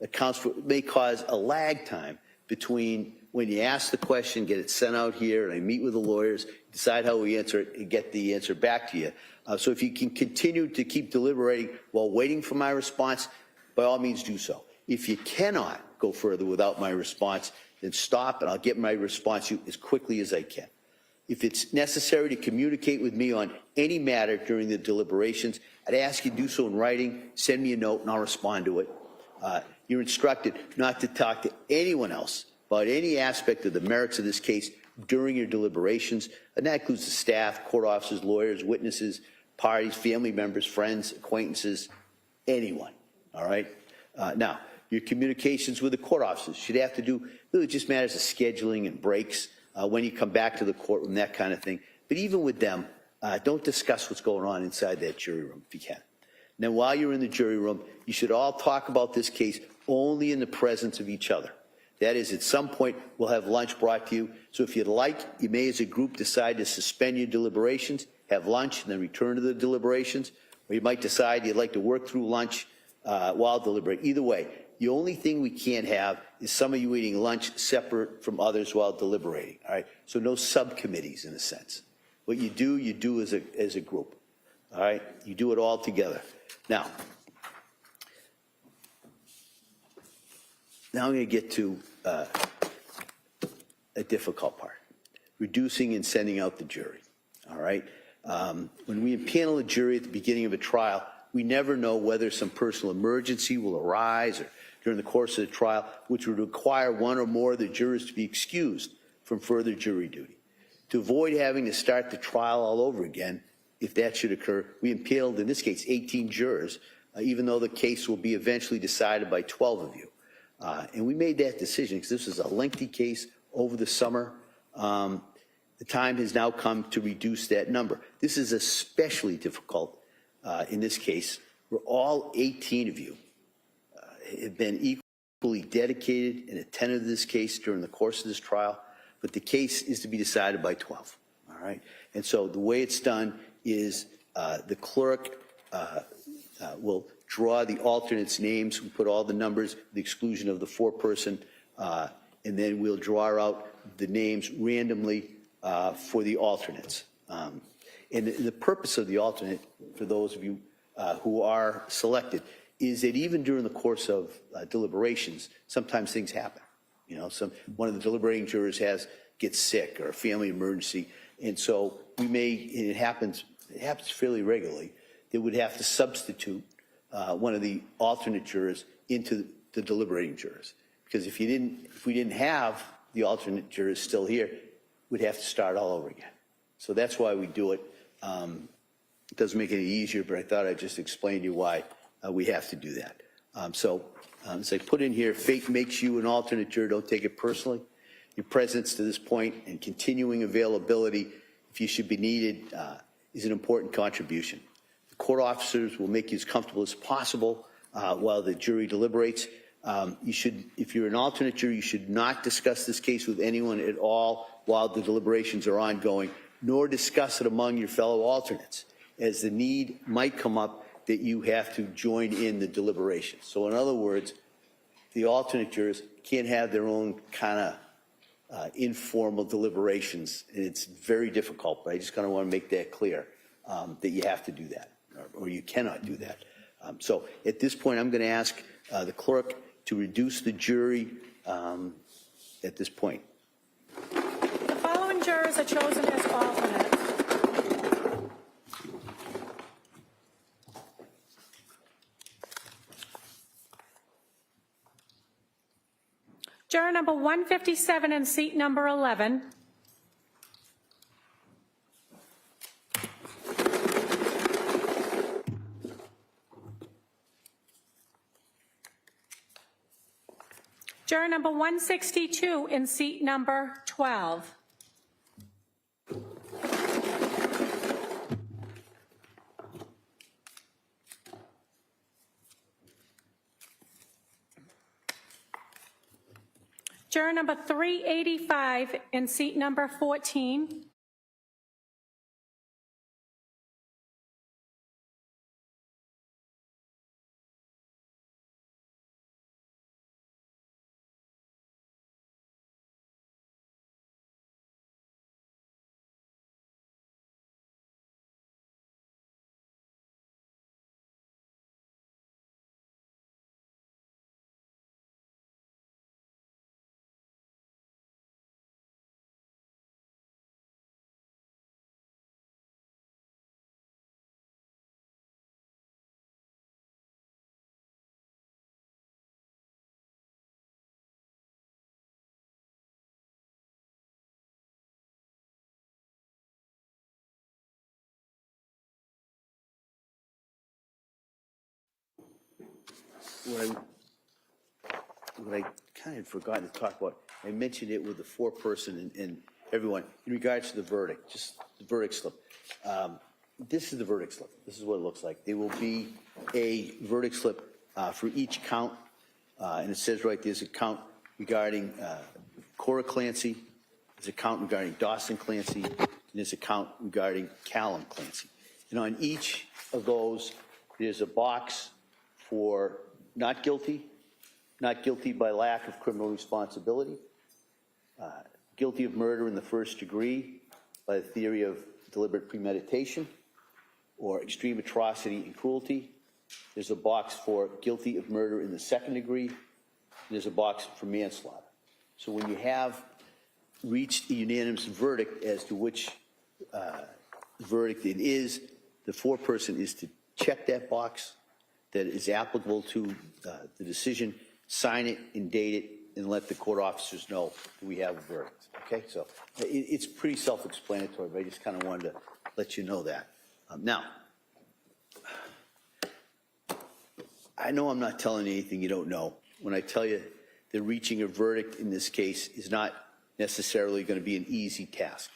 accounts for, may cause a lag time between when you ask the question, get it sent out here, and I meet with the lawyers, decide how we answer it, and get the answer back to you. So if you can continue to keep deliberating while waiting for my response, by all means do so. If you cannot go further without my response, then stop, and I'll get my response to you as quickly as I can. If it's necessary to communicate with me on any matter during the deliberations, I'd ask you to do so in writing, send me a note, and I'll respond to it. You're instructed not to talk to anyone else about any aspect of the merits of this case during your deliberations, and that includes the staff, court officers, lawyers, witnesses, parties, family members, friends, acquaintances, anyone, all right? Now, your communications with the court officers should have to do, really just matters of scheduling and breaks, when you come back to the courtroom, that kind of thing. But even with them, don't discuss what's going on inside that jury room if you can. Now, while you're in the jury room, you should all talk about this case only in the presence of each other. That is, at some point, we'll have lunch brought to you. So if you'd like, you may as a group decide to suspend your deliberations, have lunch, and then return to the deliberations. Or you might decide you'd like to work through lunch while deliberating. Either way, the only thing we can't have is some of you eating lunch separate from others while deliberating. All right? So no subcommittees in a sense. What you do as a group. All right? You do it all together. Now I'm going to get to a difficult part, reducing and sending out the jury, all right? When we impanel a jury at the beginning of a trial, we never know whether some personal emergency will arise or during the course of the trial, which would require one or more of the jurors to be excused from further jury duty. To avoid having to start the trial all over again, if that should occur, we impaneled, in this case, 18 jurors, even though the case will be eventually decided by 12 of you. And we made that decision because this is a lengthy case over the summer. The time has now come to reduce that number. This is especially difficult in this case, where all 18 of you have been equally dedicated and attentive to this case during the course of this trial, but the case is to be decided by 12, all right? And so the way it's done is the clerk will draw the alternates' names, we put all the numbers, the exclusion of the foreperson, and then we'll draw out the names randomly for the alternates. And the purpose of the alternate, for those of you who are selected, is that even during the course of deliberations, sometimes things happen. You know, one of the deliberating jurors gets sick or a family emergency, and so we may, and it happens fairly regularly, that would have to substitute one of the alternate jurors into the deliberating jurors. Because if we didn't have the alternate jurors still here, we'd have to start all over again. So that's why we do it. It doesn't make it any easier, but I thought I'd just explain to you why we have to do that. As I put in here, fate makes you an alternate juror. Don't take it personally. Your presence to this point and continuing availability, if you should be needed, is an important contribution. The court officers will make you as comfortable as possible while the jury deliberates. If you're an alternate juror, you should not discuss this case with anyone at all while the deliberations are ongoing, nor discuss it among your fellow alternates. as the need might come up that you have to join in the deliberations. So in other words, the alternate jurors can't have their own kind of informal deliberations. It's very difficult, but I just kind of want to make that clear, that you have to do that, or you cannot do that. So at this point, I'm going to ask the clerk to reduce the jury at this point. The following jurors are chosen as alternates. Juror number 157 in seat number 11. Juror number 162 in seat number 12. Juror number 385 in seat number 14. What I kind of forgotten to talk about, I mentioned it with the foreperson and everyone, in regards to the verdict, just the verdict slip. This is the verdict slip. This is what it looks like. There will be a verdict slip for each count, and it says right there's a count regarding Cora Clancy, there's a count regarding Dawson Clancy, and there's a count regarding Callan Clancy. And on each of those, there's a box for not guilty by lack of criminal responsibility, guilty of murder in the first degree by the theory of deliberate premeditation, or extreme atrocity and cruelty. There's a box for guilty of murder in the second degree, and there's a box for manslaughter. So when you have reached a unanimous verdict as to which verdict it is, the foreperson is to check that box that is applicable to the decision, sign it and date it, and let the court officers know that we have a verdict. Okay, so it's pretty self-explanatory, but I just kind of wanted to let you know that. Now, I know I'm not telling you anything you don't know when I tell you that reaching a verdict in this case is not necessarily going to be an easy task.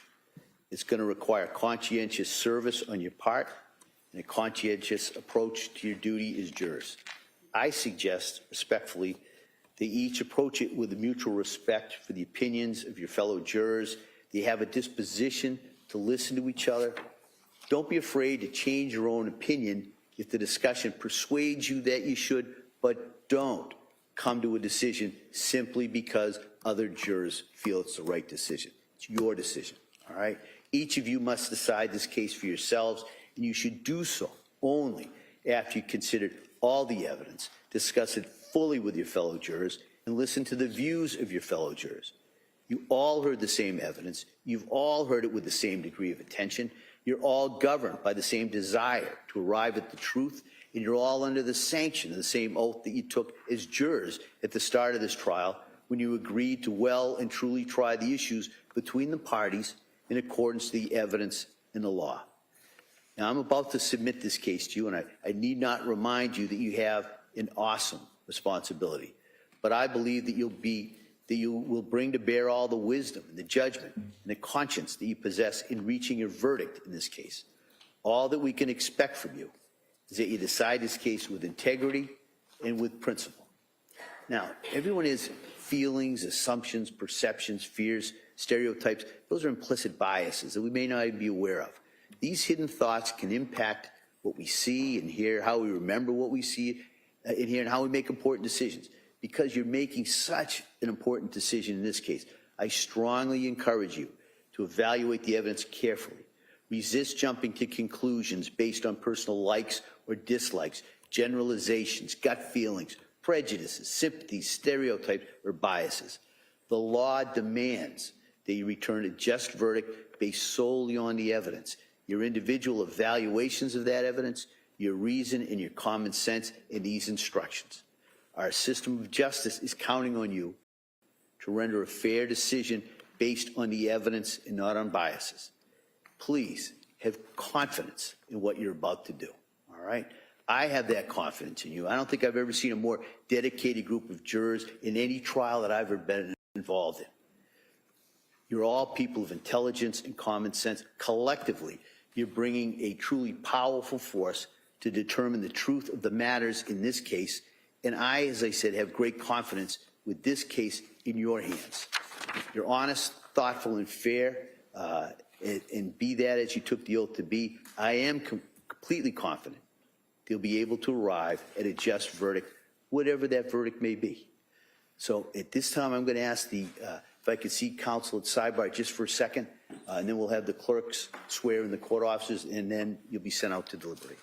It's going to require conscientious service on your part and a conscientious approach to your duty as jurors. I suggest, respectfully, that each approach it with a mutual respect for the opinions of your fellow jurors. They have a disposition to listen to each other. Don't be afraid to change your own opinion if the discussion persuades you that you should, but don't come to a decision simply because other jurors feel it's the right decision. It's your decision, all right? Each of you must decide this case for yourselves, and you should do so only after you considered all the evidence, discuss it fully with your fellow jurors, and listen to the views of your fellow jurors. You all heard the same evidence. You've all heard it with the same degree of attention. You're all governed by the same desire to arrive at the truth, and you're all under the sanction of the same oath that you took as jurors at the start of this trial when you agreed to well and truly try the issues between the parties in accordance to the evidence and the law. Now, I'm about to submit this case to you, and I need not remind you that you have an awesome responsibility. But I believe that you will bring to bear all the wisdom and the judgment and the conscience that you possess in reaching your verdict in this case. All that we can expect from you is that you decide this case with integrity and with principle. Now, everyone has feelings, assumptions, perceptions, fears, stereotypes. Those are implicit biases that we may not even be aware of. These hidden thoughts can impact what we see and hear, how we remember what we see and hear, and how we make important decisions. Because you're making such an important decision in this case, I strongly encourage you to evaluate the evidence carefully. Resist jumping to conclusions based on personal likes or dislikes, generalizations, gut feelings, prejudices, sympathies, stereotypes, or biases. The law demands that you return a just verdict based solely on the evidence, your individual evaluations of that evidence, your reason and your common sense in these instructions. Our system of justice is counting on you to render a fair decision based on the evidence and not on biases. Please have confidence in what you're about to do, all right? I have that confidence in you. I don't think I've ever seen a more dedicated group of jurors in any trial that I've ever been involved in. You're all people of intelligence and common sense. Collectively, you're bringing a truly powerful force to determine the truth of the matters in this case. And I, as I said, have great confidence with this case in your hands. You're honest, thoughtful, and fair, and be that as you took the oath to be. I am completely confident they'll be able to arrive at a just verdict, whatever that verdict may be. So at this time, I'm going to ask if I could see counsel at sidebar just for a second, and then we'll have the clerks swear in the court officers, and then you'll be sent out to deliberate.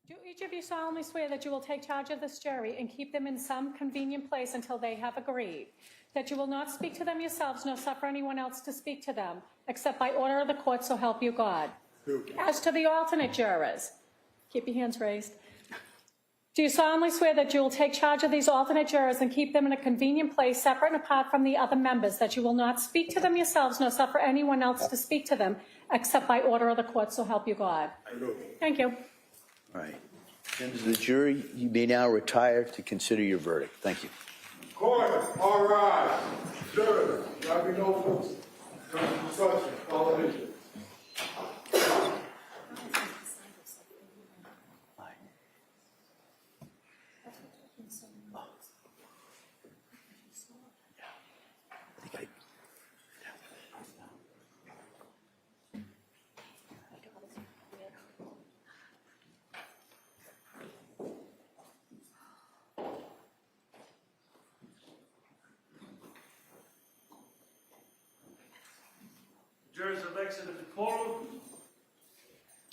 Do each of you solemnly swear that you will take charge of this jury and keep them in some convenient place until they have agreed? That you will not speak to them yourselves nor suffer anyone else to speak to them, except by order of the court, so help you God? As to the alternate jurors, keep your hands raised. Do you solemnly swear that you will take charge of these alternate jurors and keep them in a convenient place, separate and apart from the other members, that you will not speak to them yourselves nor suffer anyone else to speak to them, except by order of the court, so help you God? I do. Thank you. All right. Members of the jury, you may now retire to consider your verdict. Thank you. Court, all rise. Jury, there be no votes. Construction, television. I think Jurors have exited the courtroom.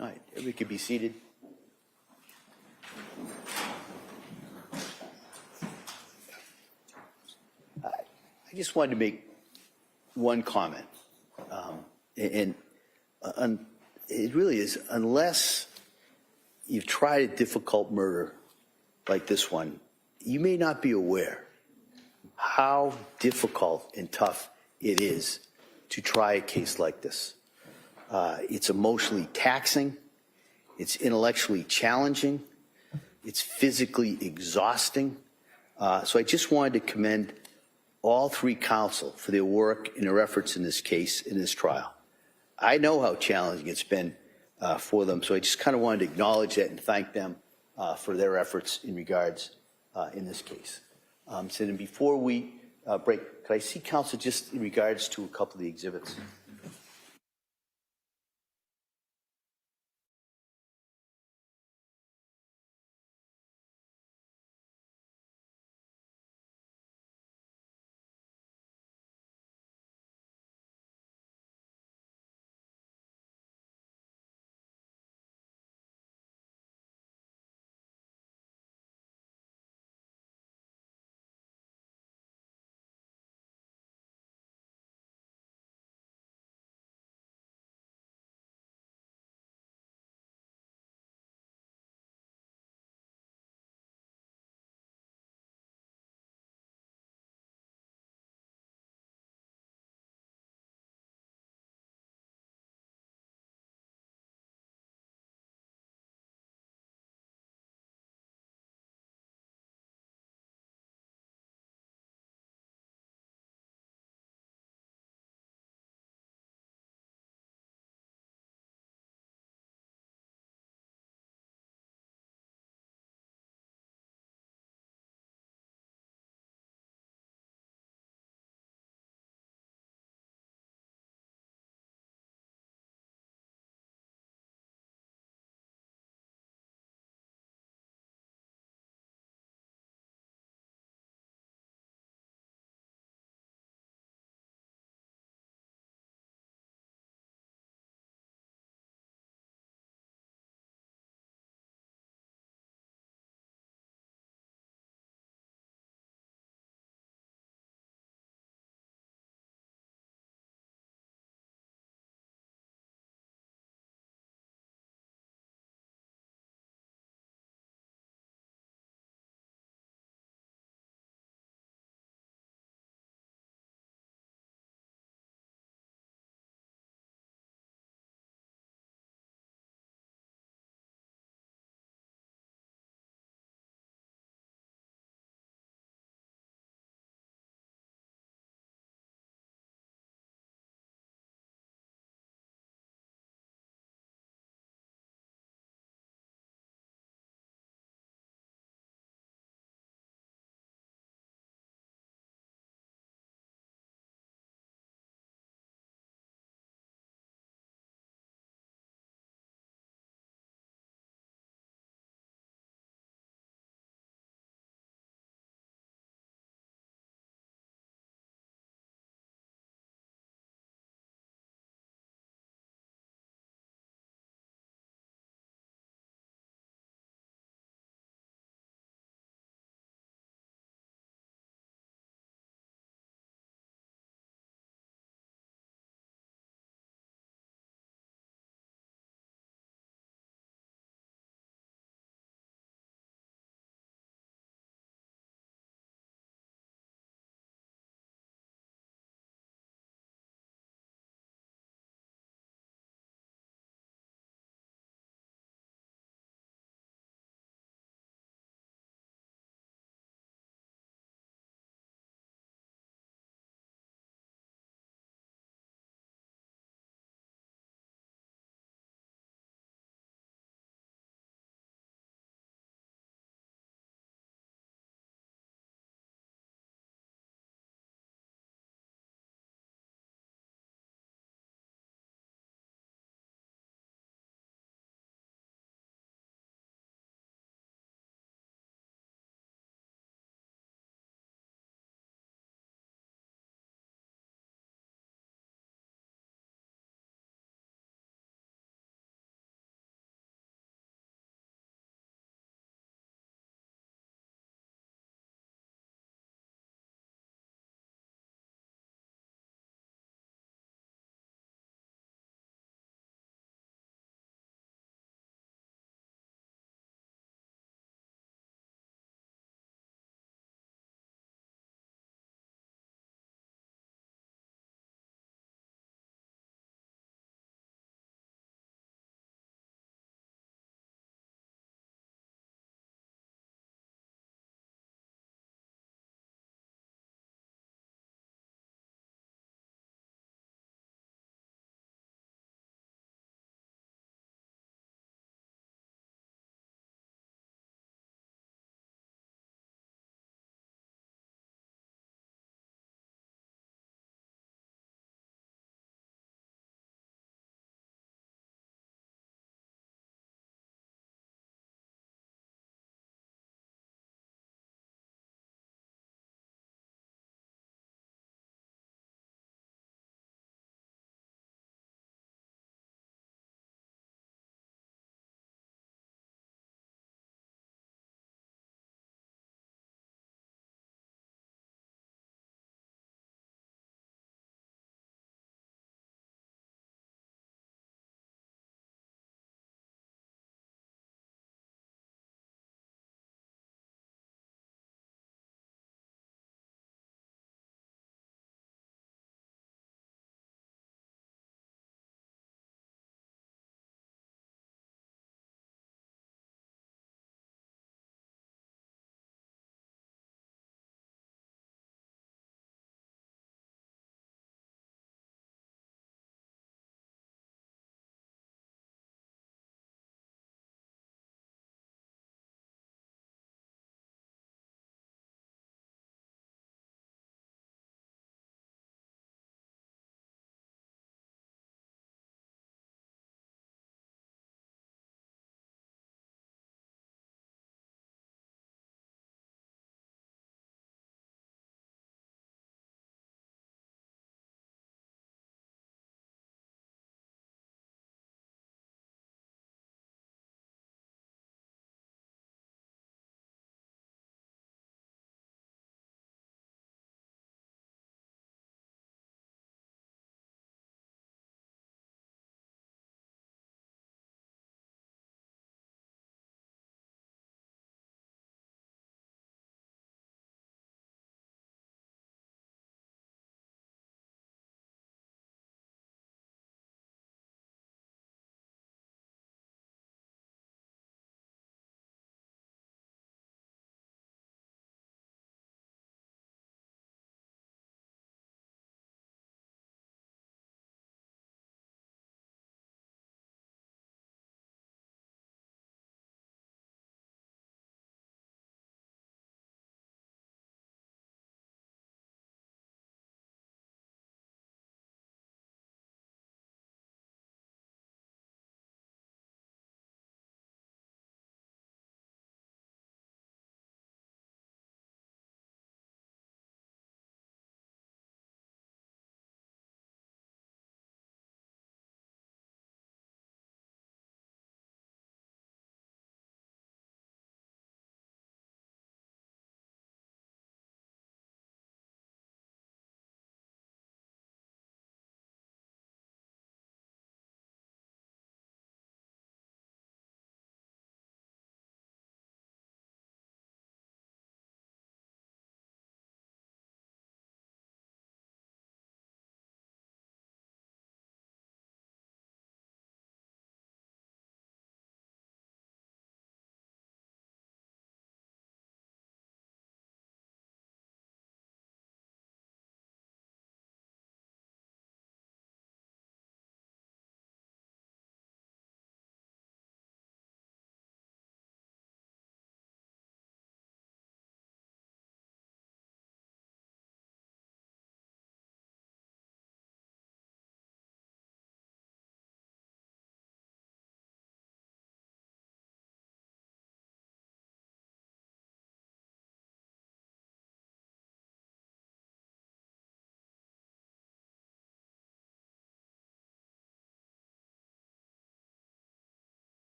All right, everybody can be seated. I just wanted to make one comment, and it really is, unless you've tried a difficult murder like this one, you may not be aware how difficult and tough it is to try a case like this. It's emotionally taxing, it's intellectually challenging, it's physically exhausting. So I just wanted to commend all three counsel for their work and their efforts in this case, in this trial. I know how challenging it's been for them, so I just kind of wanted to acknowledge that and thank them for their efforts in regards in this case. So then before we break, could I see counsel just in regards to a couple of the exhibits?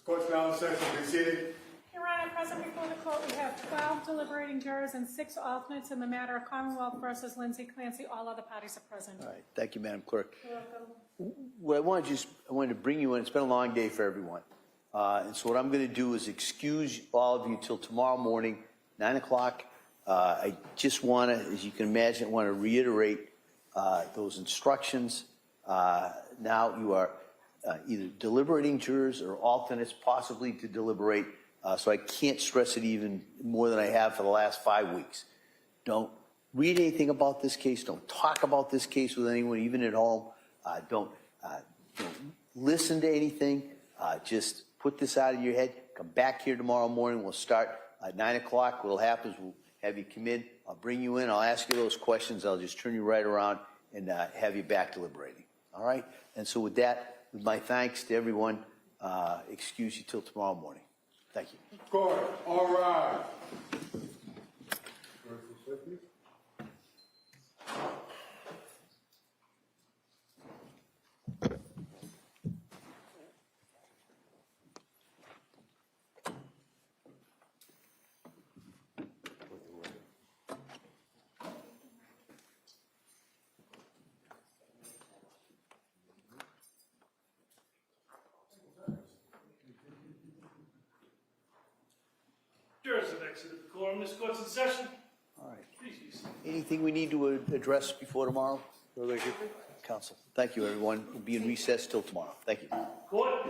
Court's now in session, be seated. Your Honor, present before the court, we have 12 deliberating jurors and 6 alternates in the matter of Commonwealth versus Lindsay Clancy. All other parties are present. All right, thank you, Madam Clerk. You're welcome. What I wanted to bring you in, it's been a long day for everyone. And so what I'm going to do is excuse all of you till tomorrow morning, 9 o'clock. I just want to, as you can imagine, want to reiterate those instructions. Now you are either deliberating jurors or alternates, possibly to deliberate. So I can't stress it even more than I have for the last 5 weeks. Don't read anything about this case. Don't talk about this case with anyone, even at home. Don't listen to anything. Just put this out of your head. Come back here tomorrow morning. We'll start at 9 o'clock. What'll happen is we'll have you come in. I'll bring you in. I'll ask you those questions. I'll just turn you right around and have you back deliberating. All right? And so with that, with my thanks to everyone, excuse you till tomorrow morning. Thank you. Court, all rise. Jurors have exited the quorum. This court's in session. All right. Please be seated. Anything we need to address before tomorrow? Council. Thank you, everyone. We'll be in recess till tomorrow. Thank you. Court